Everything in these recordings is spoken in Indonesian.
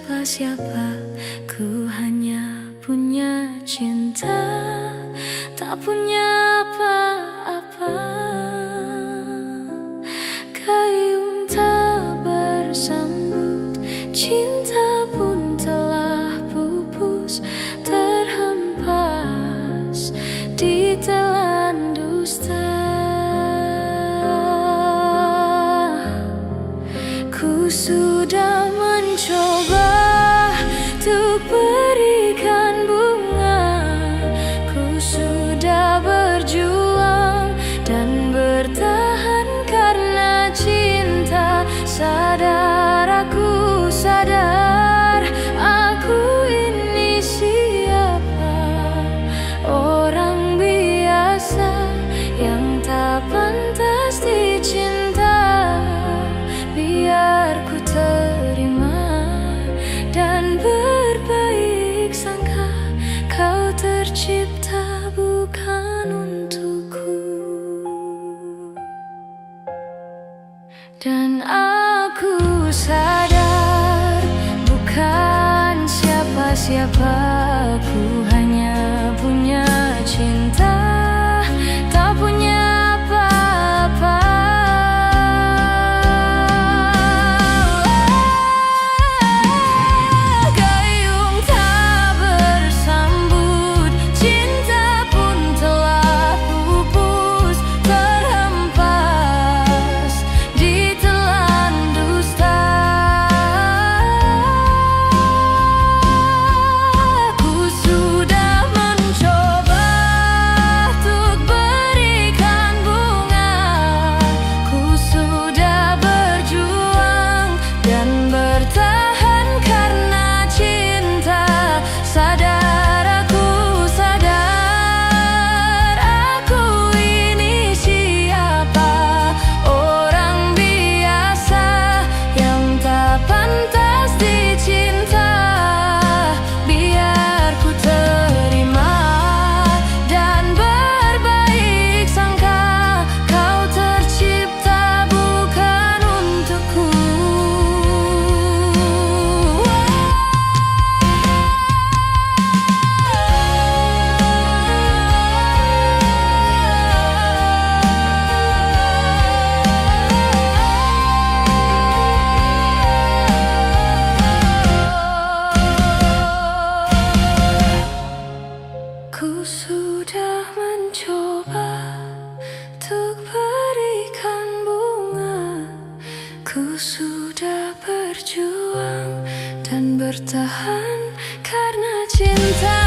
siapa-siapa, ku hanya punya cinta, tak punya apa-apa. Gayung tak bersambut, cinta pun telah pupus, terhempas di telan dusta. Ku sudah mencoba untuk berikan bunga, ku sudah berjuang dan bertahan karena cinta. Aku sadar aku ini siapa, orang biasa yang tak pantas dicinta. Biar ku terima dan berbaik sangka, kau tercipta bukan untukku. Dan aku sadar bukan siapa-siapa, ku hanya punya cinta, tak punya apa-apa. Gayung tak bersambut, cinta pun telah pupus, terhempas di telan dusta. Ku sudah mencoba untuk berikan bunga, ku sudah berjuang dan bertahan karena cinta. Aku sadar aku ini siapa, orang biasa yang tak pantas dicinta. Biar ku terima dan berbaik sangka, kau tercipta bukan untukku. Ku sudah mencoba untuk berikan bunga, ku sudah berjuang dan bertahan karena cinta.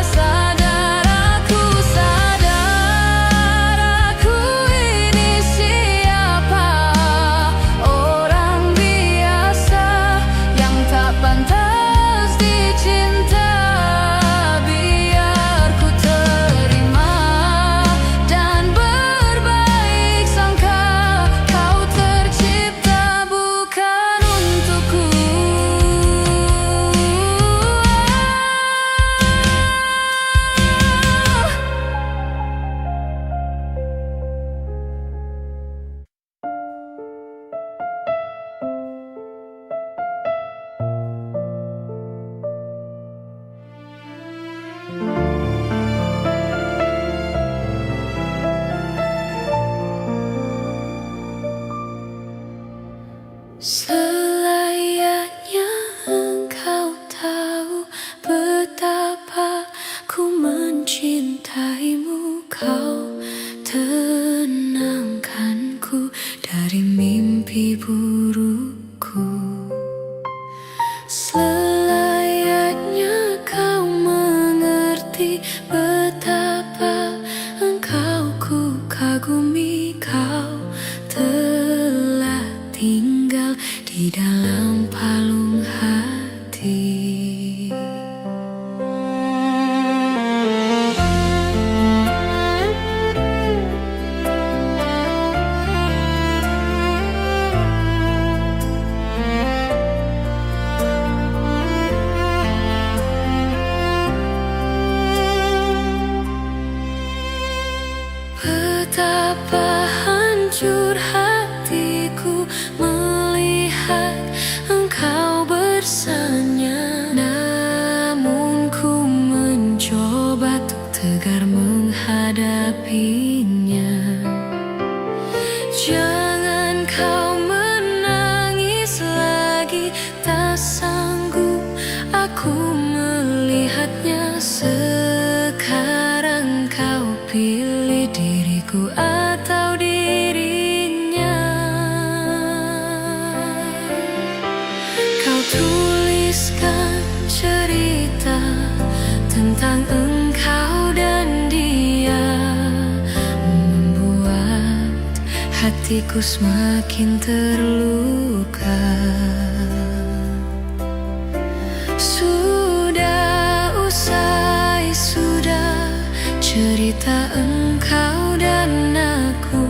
Sadar aku ini siapa, orang biasa yang tak pantas dicinta. Biar ku terima dan berbaik sangka, kau tercipta bukan untukku. Selayaknya engkau tahu betapa ku mencintaimu, kau tenangkanku dari mimpi burukku. Selayaknya kau mengerti betapa engkau ku kagumi, kau telah tinggal di dalam palung hati. Betapa hancur hatiku melihat engkau bersandar cerita tentang engkau dan dia, membuat hatiku semakin terluka. Sudah usai, sudah cerita engkau dan aku,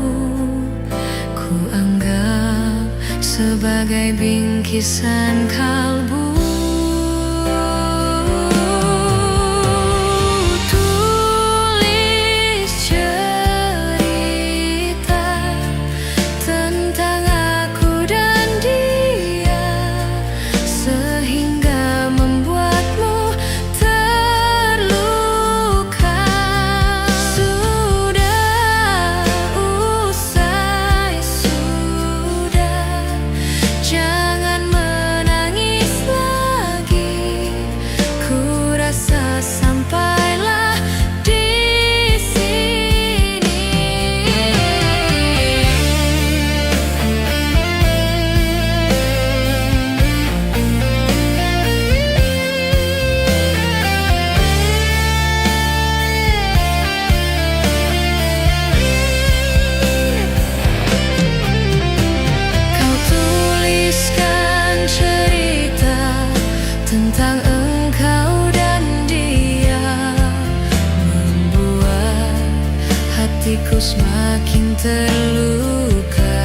ku anggap sebagai bingkisan kalbu. Tulis cerita tentang aku dan dia, sehingga membuatmu terluka. Sudah usai, sudah, jangan menangis lagi. Ku rasa sampailah di sini. Kau tuliskan cerita tentang engkau dan dia, membuat hatiku semakin terluka.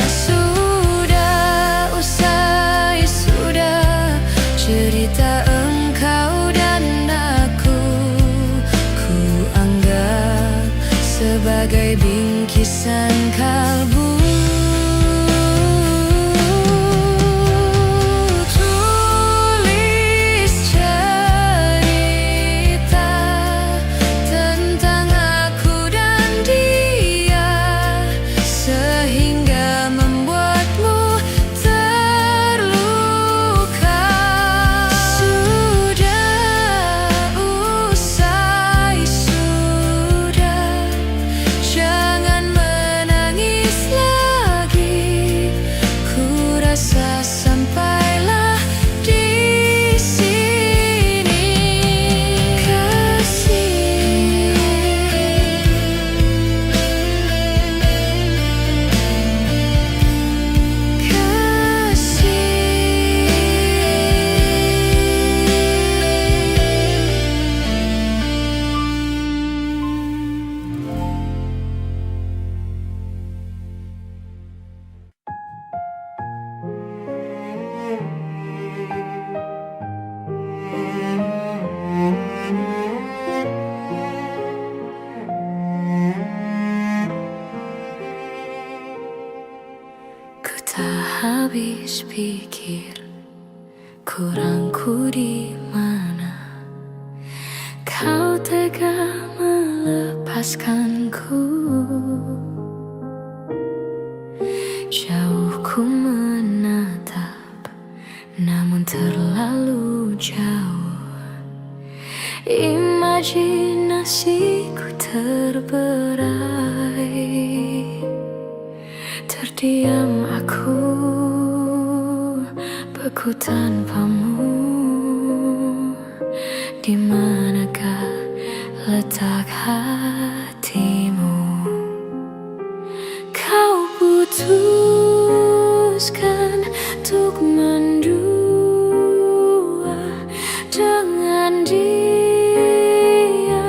Sudah usai, sudah cerita engkau dan aku, ku anggap sebagai bingkisan kalbu. Tulis cerita tentang aku dan dia, sehingga membuatmu terluka. Sudah usai, sudah, jangan menangis lagi. Ku rasa sampailah di sini. Kasih, ku tak habis pikir kurangku di mana. Kau tega melepaskanku, jauh ku menatap, namun terlalu jauh. Imajinasiku terberai, terdiam aku, beku tanpamu. Di manakah letak hatimu? Kau putuskan untuk mendua dengan dia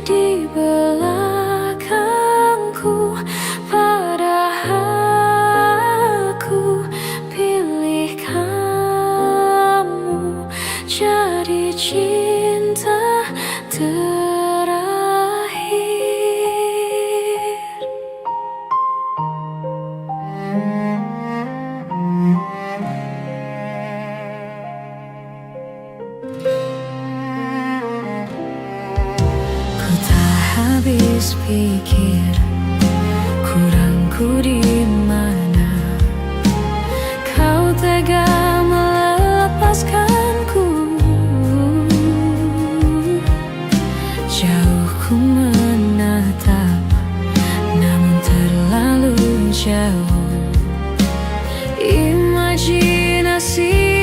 di belakangku, padahal aku pilih kamu jadi cinta terakhir. Ku tak habis pikir kurangku di mana. Kau tega melepaskanku, jauh ku menatap, namun terlalu jauh. Imajinasi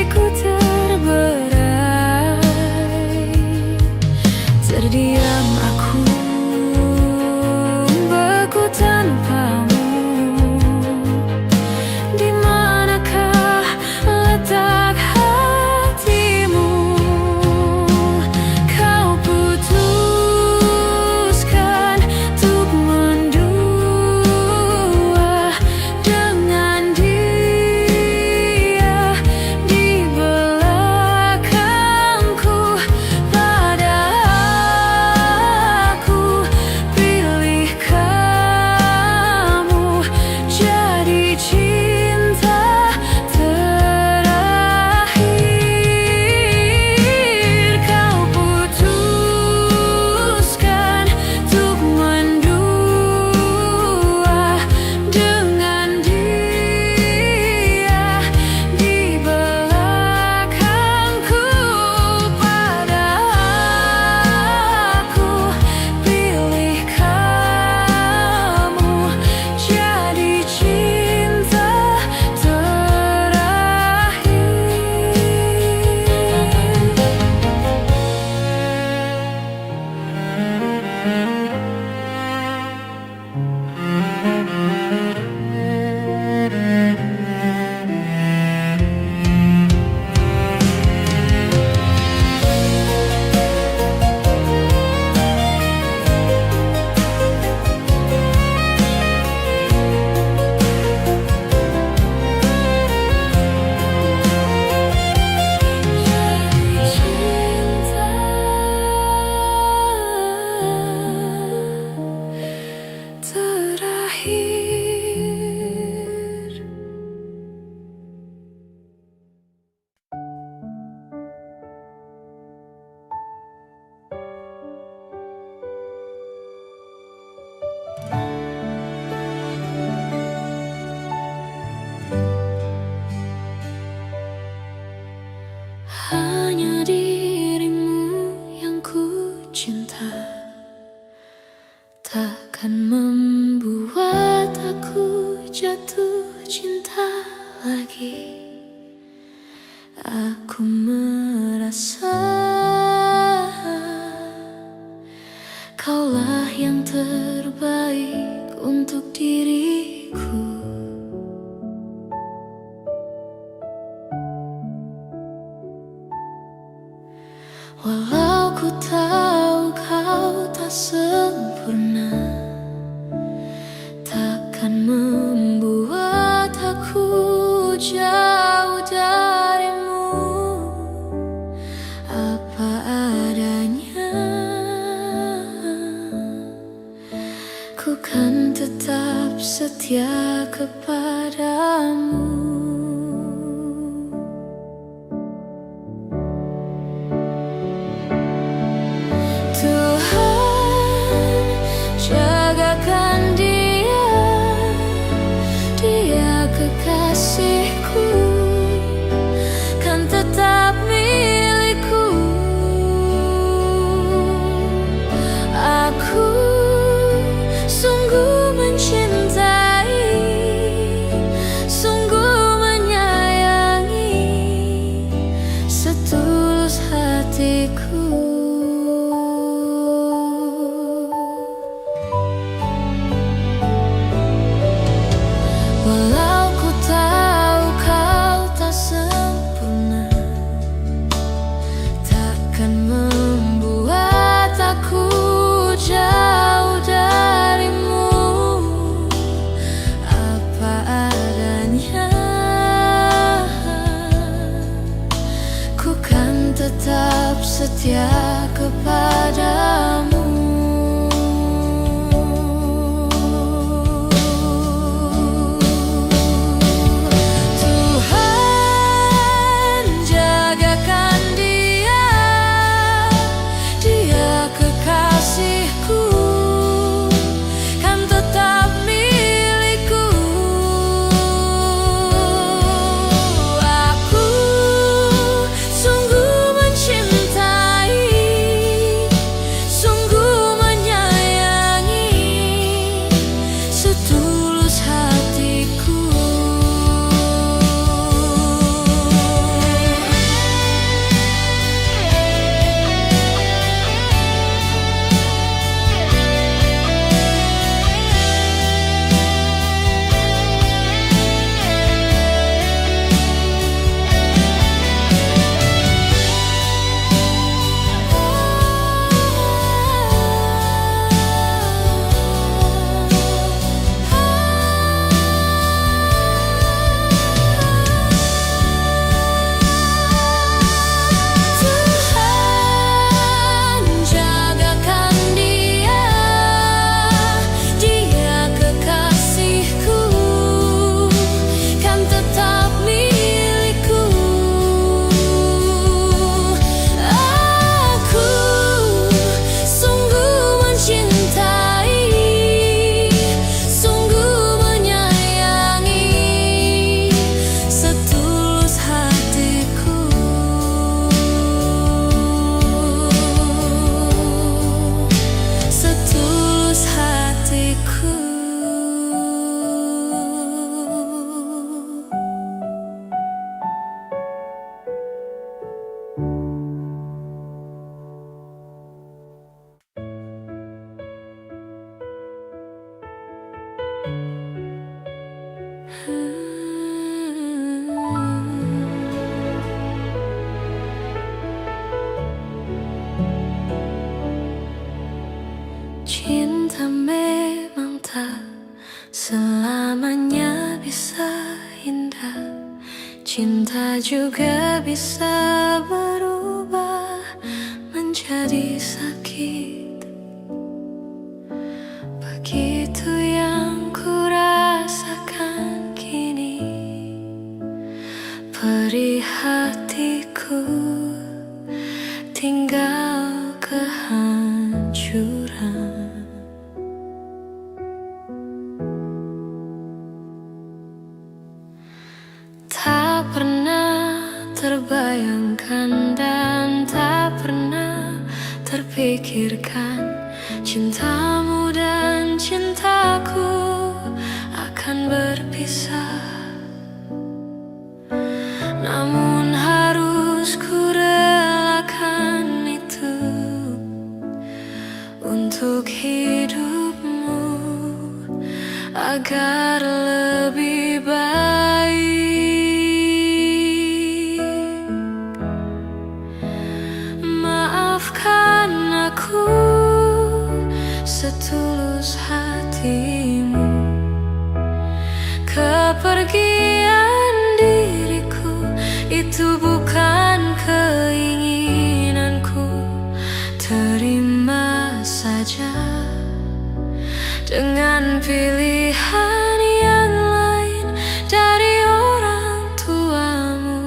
takkan membuat aku jatuh cinta lagi. Aku merasa kaulah yang terbaik untuk diriku. Walau ku tahu kau tak sempurna, takkan membuat aku jauh darimu. Apa adanya, ku kan tetap setia kepadamu. Jagakan dia, dia kekasihku, kan tetap milikku. Aku sungguh mencintai, sungguh menyayangi, setulus hatiku. Walau ku tahu kau tak sempurna, takkan membuat aku jauh darimu. Apa adanya, ku kan tetap setia kepadamu. Cinta memang tak selamanya bisa indah. Cinta juga bisa berubah menjadi sakit. Begitu yang ku rasakan kini, perih hatiku tinggal kehancuran. Tak pernah terbayangkan dan tak pernah terpikirkan cintamu dan cintamu aku akan berpisah, namun harus ku relakan itu untuk hidupmu agar lebih baik. Maafkan aku setulus hatimu, kepergian diriku itu bukan keinginanku. Terima saja dengan pilihan yang lain dari orang tuamu.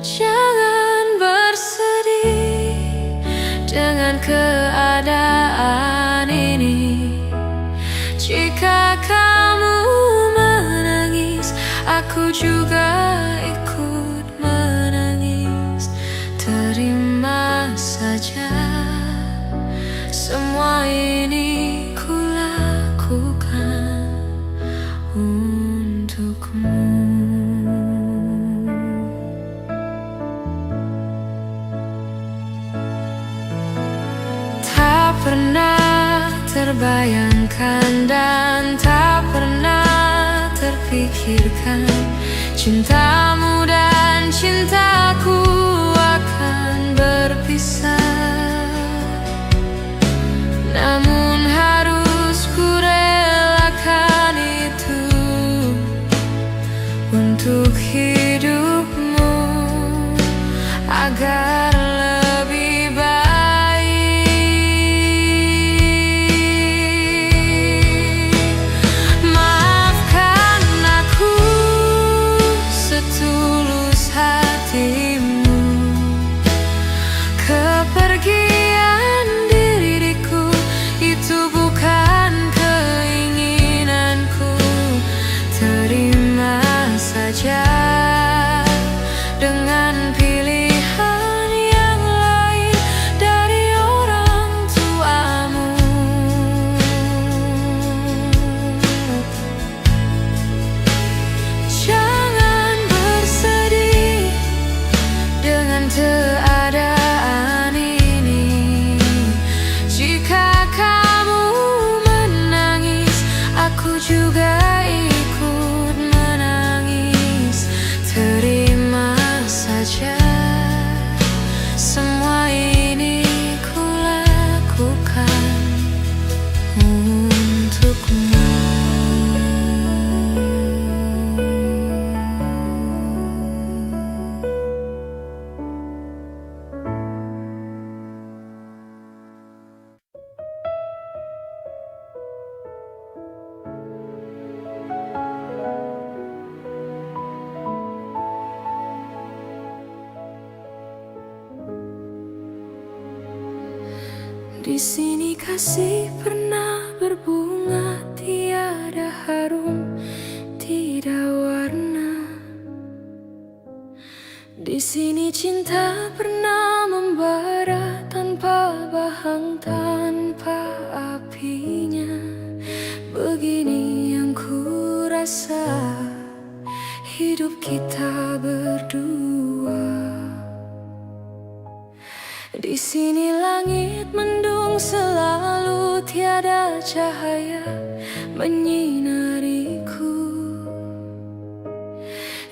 Jangan bersedih dengan keadaan ini. Jika kamu menangis, aku juga ikut menangis. Terima saja, semua ini ku lakukan untukmu. Tak pernah terbayangkan dan tak pernah terpikirkan cintamu dan cintaku akan berpisah. Namun harus ku relakan itu untuk hidupmu agar lebih baik. Maafkan aku setulus hatimu, kepergian diriku itu bukan keinginanku. Terima saja dengan pilihan yang lain dari orang tuamu. Jangan bersedih dengan keadaan ini. Jika kamu menangis, aku juga ikut menangis. Terima saja, semua ini ku lakukan untukmu. Di sini kasih pernah berbunga, tiada harum, tidak warna. Di sini cinta pernah membara tanpa bahang, tanpa apinya. Begini yang ku rasa hidup kita berdua. Di sini langit mendung selalu, tiada cahaya menyinariku.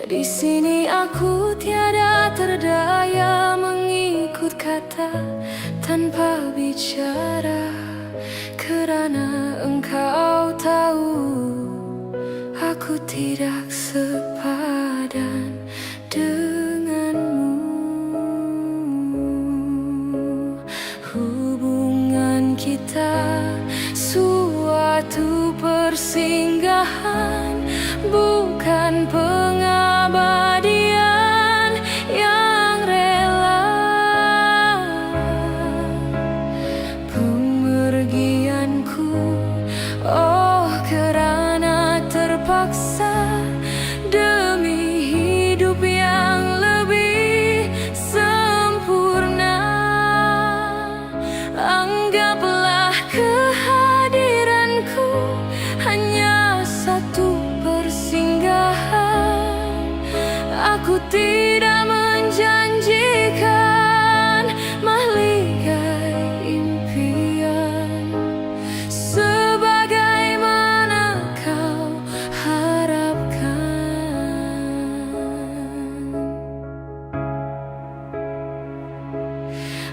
Di sini aku tiada terdaya mengikut kata tanpa bicara, kerana engkau tahu aku tidak sepadan denganmu. Hubungan kita suatu persinggahan, bukan pengabadian yang rela. Pemergianku, oh kerana terpaksa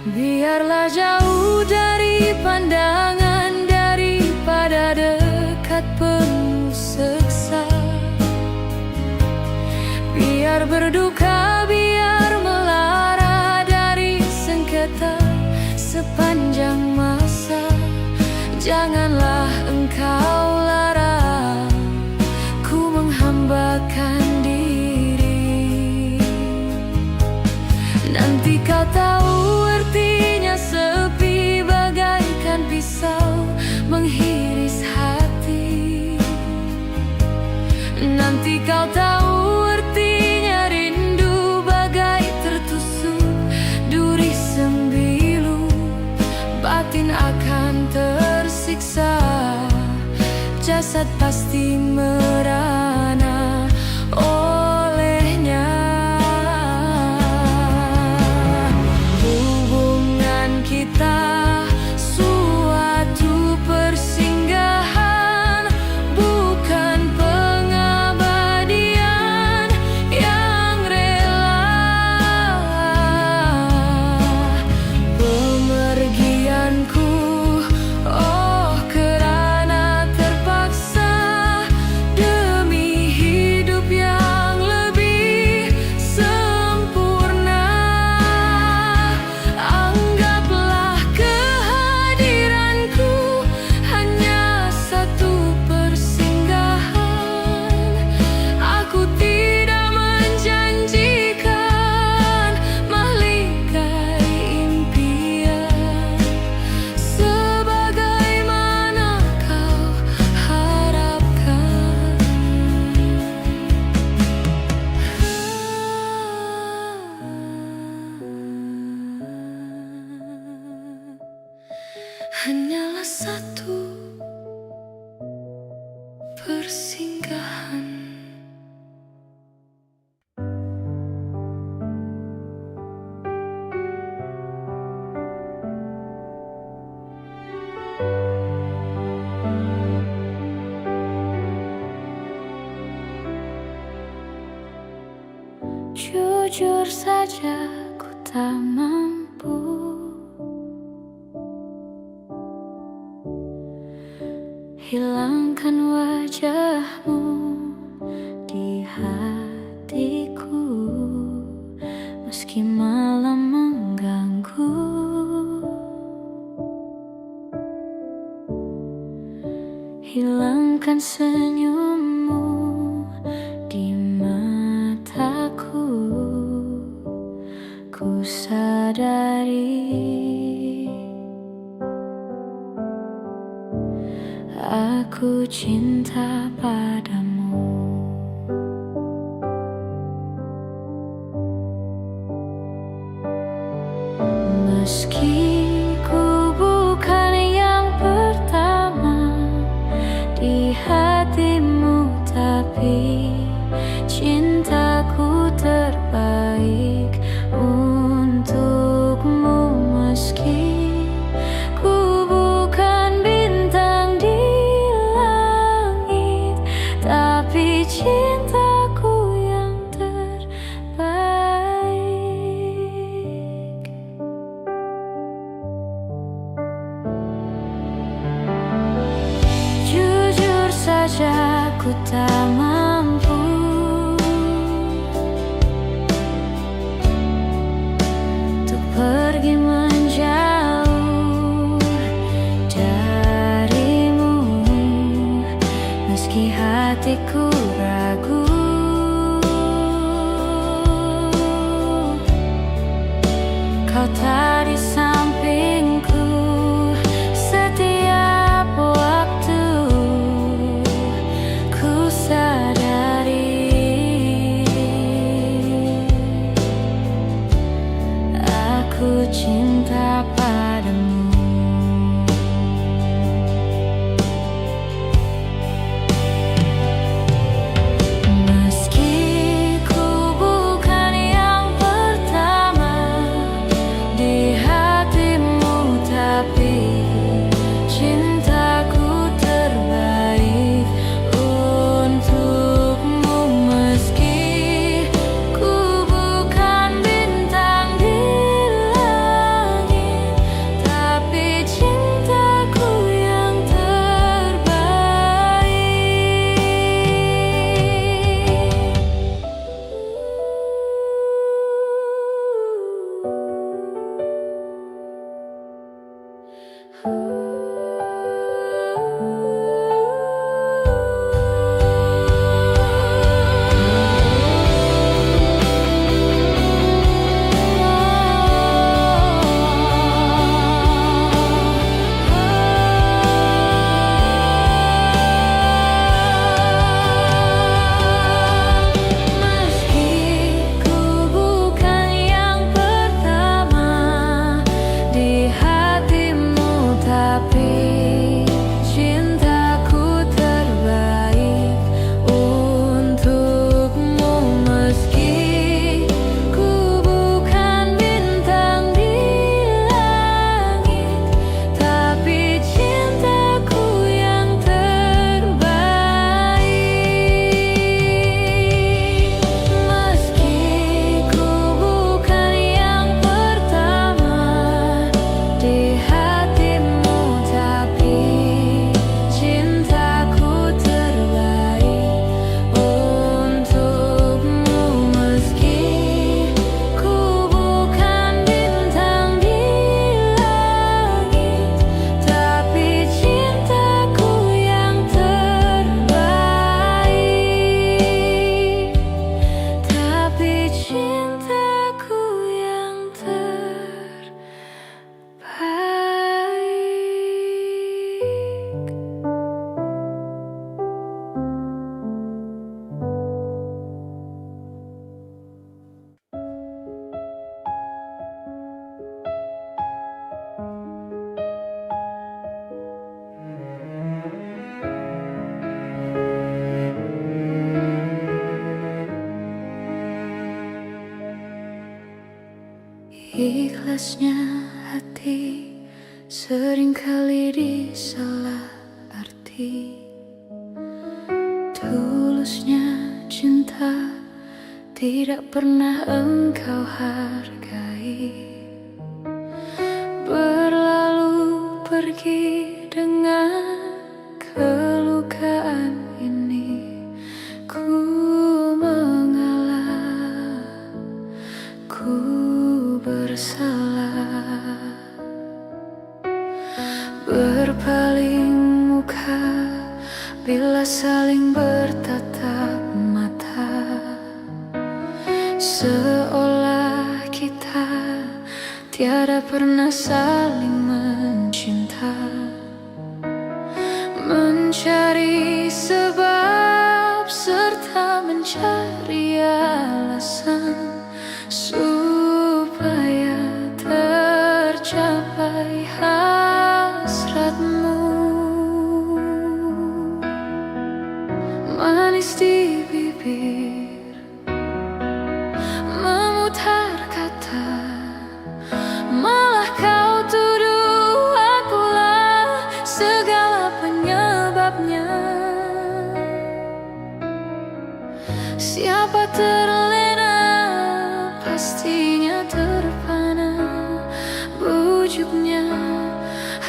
Biarlah jauh dari pandangan daripada dekat penuh seksa. Biar berduka, biar melara dari sengketa sepanjang masa. Janganlah engkau larang ku menghambakan diri. Nanti kau tahu artinya sepi bagaikan pisau menghiris hati. Nanti kau tahu artinya rindu bagai tertusuk duri sembilu. Batin akan tersiksa, jasad pasti merana olehnya. Hubungan kita suatu persinggahan, bukan pengabadian yang rela. Pemergianku, oh kerana terpaksa demi hidup yang lebih sempurna. Anggaplah kehadiranku hanya satu persinggahan. Aku tidak menjanjikan mahligai impian sebagaimana kau harapkan. Hanyalah satu persinggahan. Jujur saja ku tak mampu hilangkan wajahmu di hatiku, meski malam mengganggu. Hilangkan senyummu di mataku. Ku sadari aku cinta padamu. Meski ku bukan yang pertama di hatimu, tapi cintaku terbaik untukmu. Meski ku bukan bintang di langit, tapi cintaku yang terbaik. Jujur saja ku tak mampu untuk pergi menjauh darimu, meski hatiku ragu. Kau tak di sampingku setiap waktu. Ku sadari aku cinta padamu. Meski ku bukan yang pertama di hatimu, tapi cintaku terbaik untukmu. Meski ku bukan bintang di langit, Ikhlasnya hati seringkali disalah arti. Tulusnya cinta tidak pernah engkau hargai. Berlalu pergi dengan kelukaan ini. Ku mengalah, ku bersalah. Berpaling muka bila saling bertatap mata, seolah kita tiada pernah saling mencinta. Mencari sebab serta mencari alasan supaya tercapai hasratmu. Manis di bibir, memutar kata, malah kau tuduh akulah segala penyebabnya. Siapa terlena pastinya terpana. Bujuknya,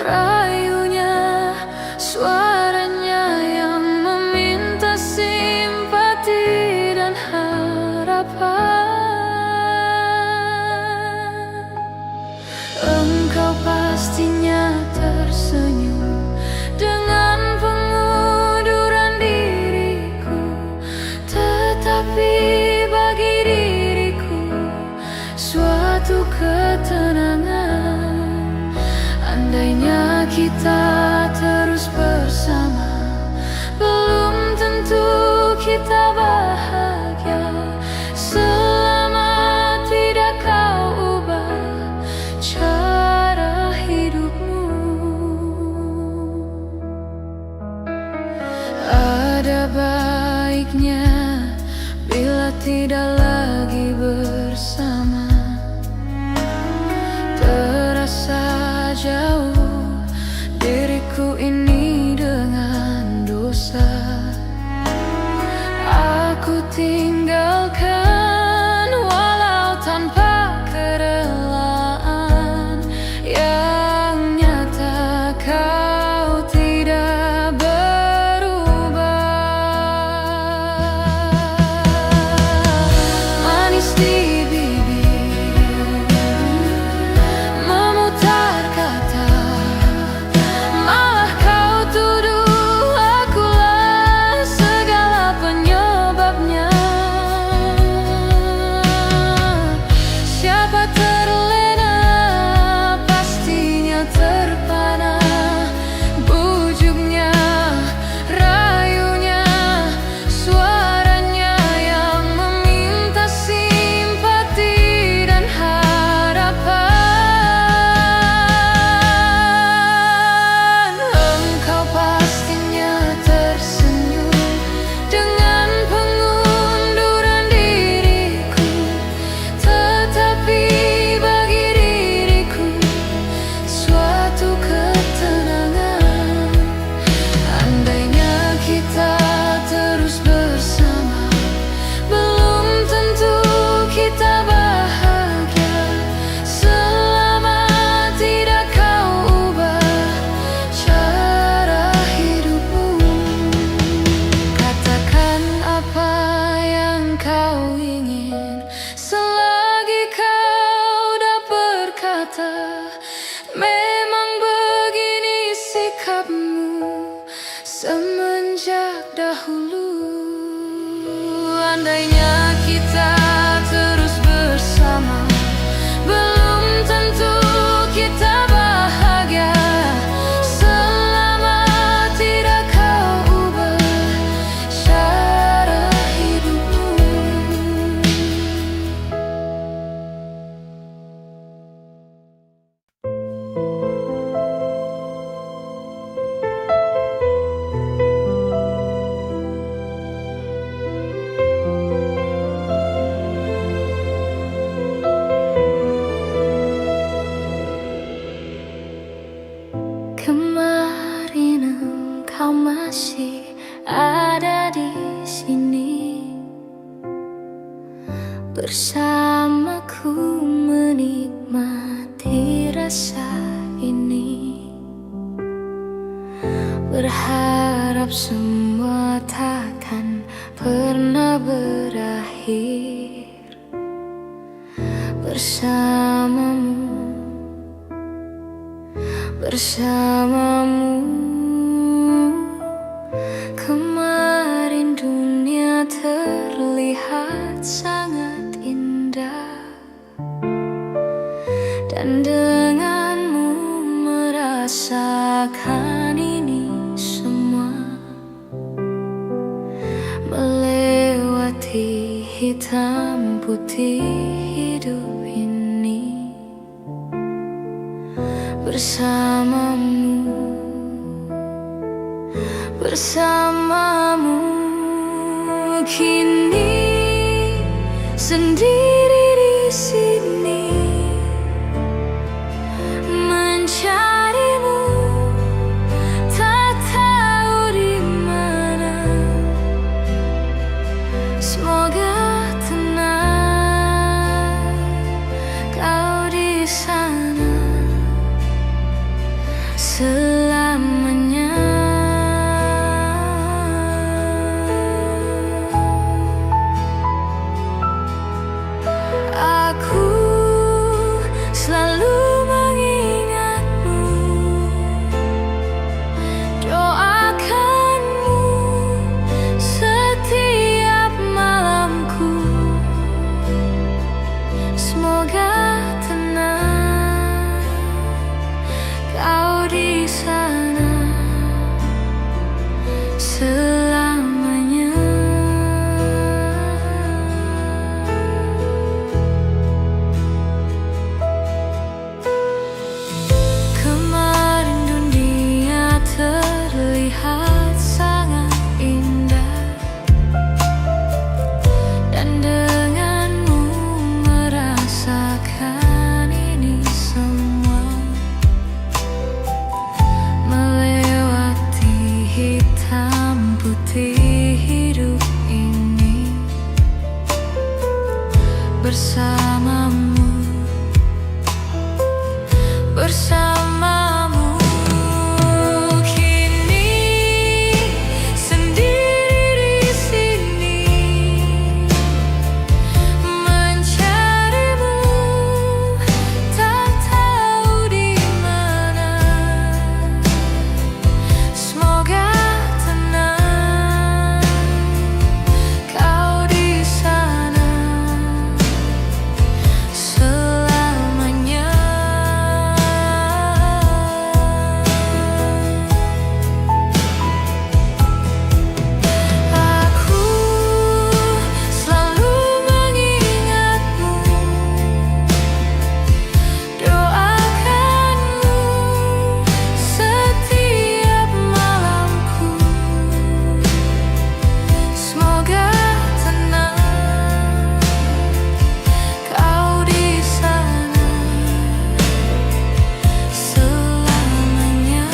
rayunya, suaranya yang meminta simpati dan harapan. Engkau pastinya tersenyum dengan pengunduran diriku, tetapi bagi diriku suatu ketenangan. Andainya kita terus bersama, belum tentu kita bahagia. Selama tidak kau ubah cara hidupmu. Ada baiknya bila tidak lagi bersama. Terasa jauh diriku ini dengan dosa. Aku tinggalkan walau tanpa kerelaan. Yang nyata kau tidak berubah. Manis di bibir, memutar kata, malah kau tuduh akulah segala penyebabnya. Siapa terlena pastinya terpana. Bujuknya, rayunya, suaranya yang meminta simpati dan harapan. Engkau pastinya tersenyum dengan pengunduran diriku, tetapi bagi diriku suatu ketenangan. Andainya kita terus bersama, belum tentu kita bahagia. Selama tidak kau ubah cara hidupmu. Katakan apa yang kau ingin, selagi kau dah berkata. Memang begini sikapmu semenjak dahulu. Andainya kita terus bersama, belum tentu kita bahagia. Selama tidak kau ubah cara hidupmu. masih ada di sini bersamaku menikmati rasa ini. Berharap semua takkan pernah berakhir bersamamu. Kemarin dunia terlihat sangat indah, dan denganmu merasakan ini semua. Melewati hitam putih hidup ini bersamamu. Kini sendiri di sini mencarimu, tak tahu di mana. Semoga tenang kau di sana selamanya. Aku selalu mengingatmu, doakanmu setiap malamku. Semoga tenang kau di sana selamanya. Kemarin dunia terlihat sangat indah, dan denganmu merasakan ini semua. Melewati hitam putih hidup ini bersamamu. Kini sendiri di sini mencarimu, tak tahu di mana. Semoga tenang kau di sana selamanya. Aku selalu mengingatmu, doakanmu setiap malamku. Semoga tenang kau di sana selamanya.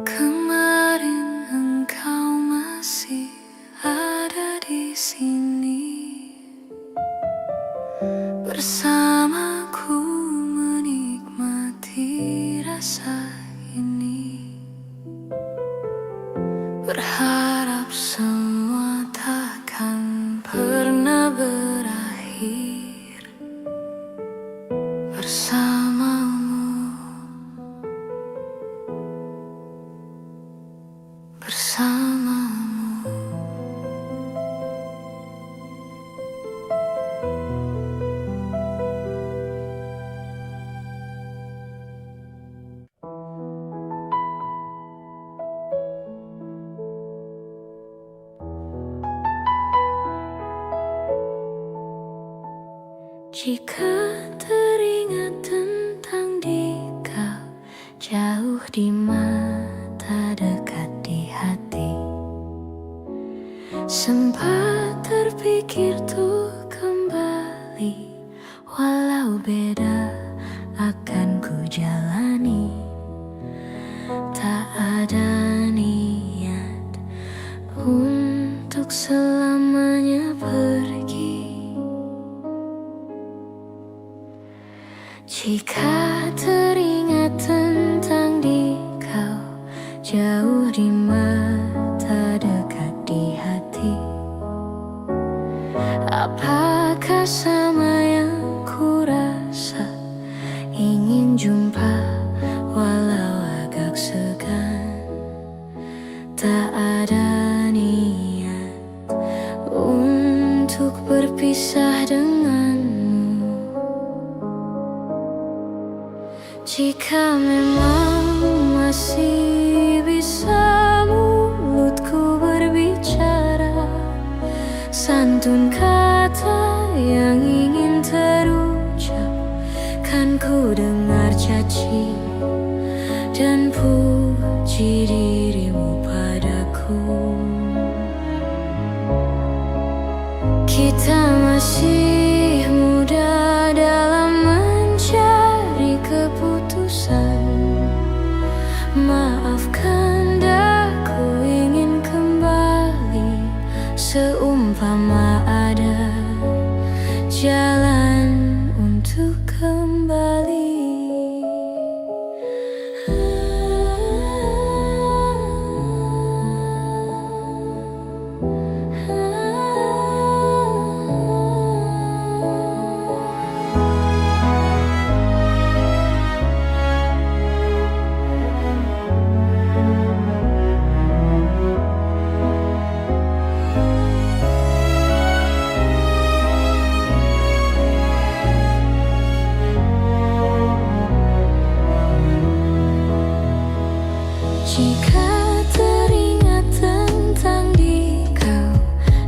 Kemarin engkau masih ada di sini bersamaku menikmati rasa ini. Berharap semua takkan pernah berakhir bersamamu. Jika teringat tentang dikau jauh di mata, dekat di hati, sempat terpikir tuh kembali Walau beda akan ku jalani, tak ada niat untuk selamanya pergi. Jika teringat tentang kau jauh di mata, dekat di hati, apakah sama yang ku rasa? Ingin jumpa walau agak segan, tak ada niat untuk berpisah denganmu. Jika memang masih bisa mulutku berbicara, santun kata yang ingin terucap, kan ku dengar caci dan puji dirimu padaku. Kita masih muda dalam mencari keputusan. Maafkan aku ingin kembali, seumpama ada jalan untuk kembali. Jika teringat tentang kau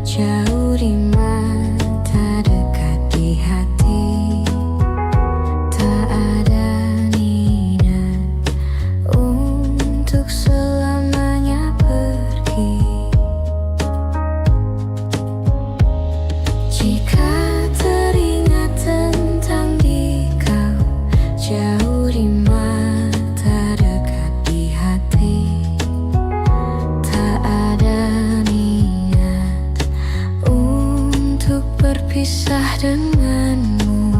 jauh di mata, dekat di hati, tak ada niat untuk selamanya pergi. Jika teringat tentang kau jauh di mata, dekat di hati, tak ada niat untuk berpisah denganmu.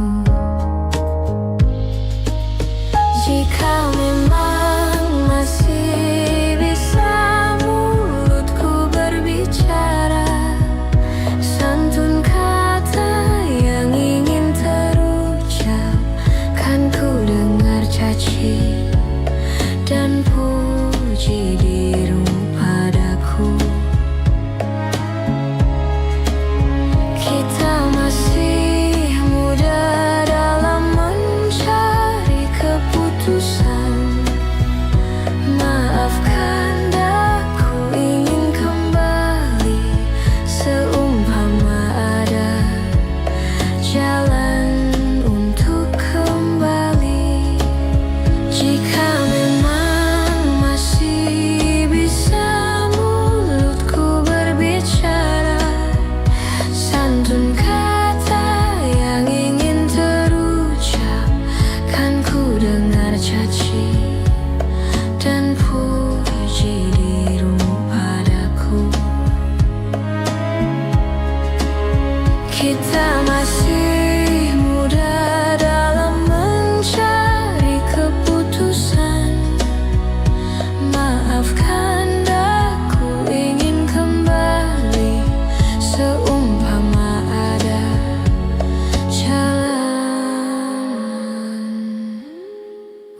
Jika memang masih bisa mulutku berbicara, santun kata yang ingin terucap, kan ku dengar caci dan puji dirimu padaku. Kita masih muda dalam mencari keputusan. Maafkan aku ingin kembali, seumpama ada jalan untuk kembali. Jika memang masih bisa mulutku berbicara, santun kata yang ingin terucap, kan ku dengar caci dan puji dirimu padaku. Kita masih muda dalam mencari keputusan. Maafkan aku ingin kembali, seumpama ada jalan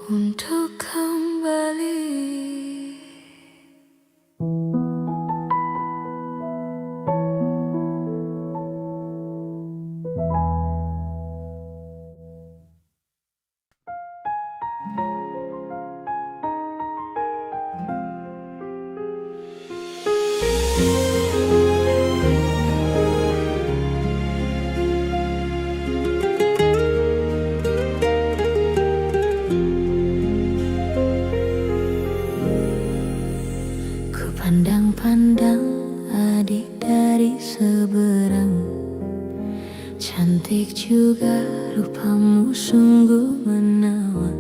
untuk kembali. Pandang-pandang adik dari seberang, Cantik juga rupamu sungguh menawan.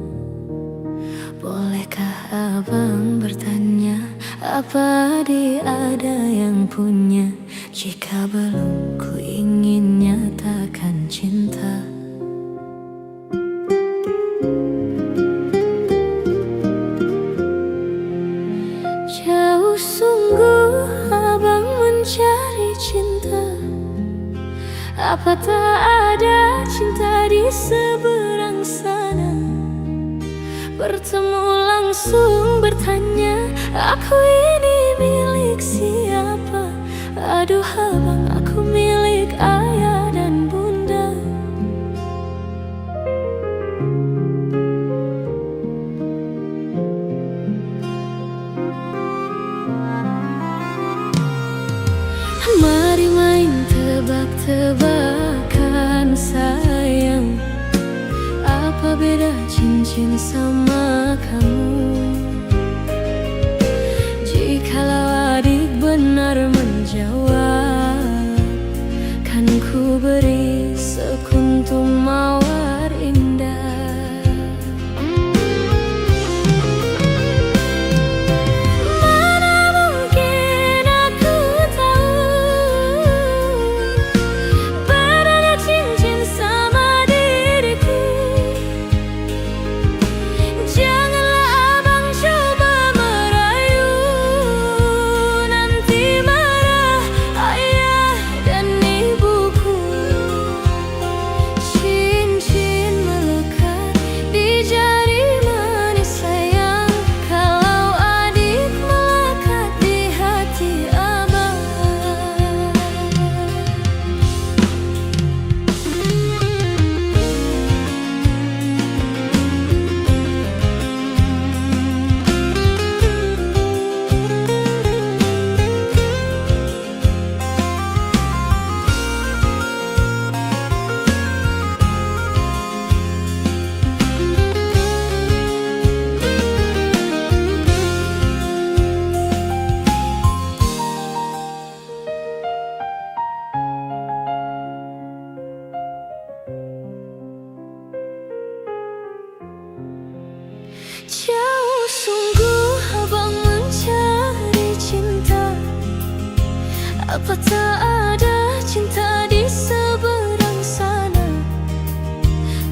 Bolehkah abang bertanya, apa dia ada yang punya? Jika belum, ku ingin nyatakan cinta. Jauh sungguh abang mencari cinta. Apa tak ada cinta di seberang sana? Bertemu langsung bertanya, aku ini milik siapa? Aduh abang, aku milik ayah dan bunda. Mari main tebak-tebakan sayang, apa beda cincin sama kamu? Jikalau adik benar menjawab, kan ku beri sekuntum mawar indah. Jauh sungguh abang mencari cinta. Apa tak ada cinta di seberang sana?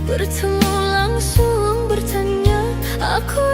Bertemu langsung bertanya, aku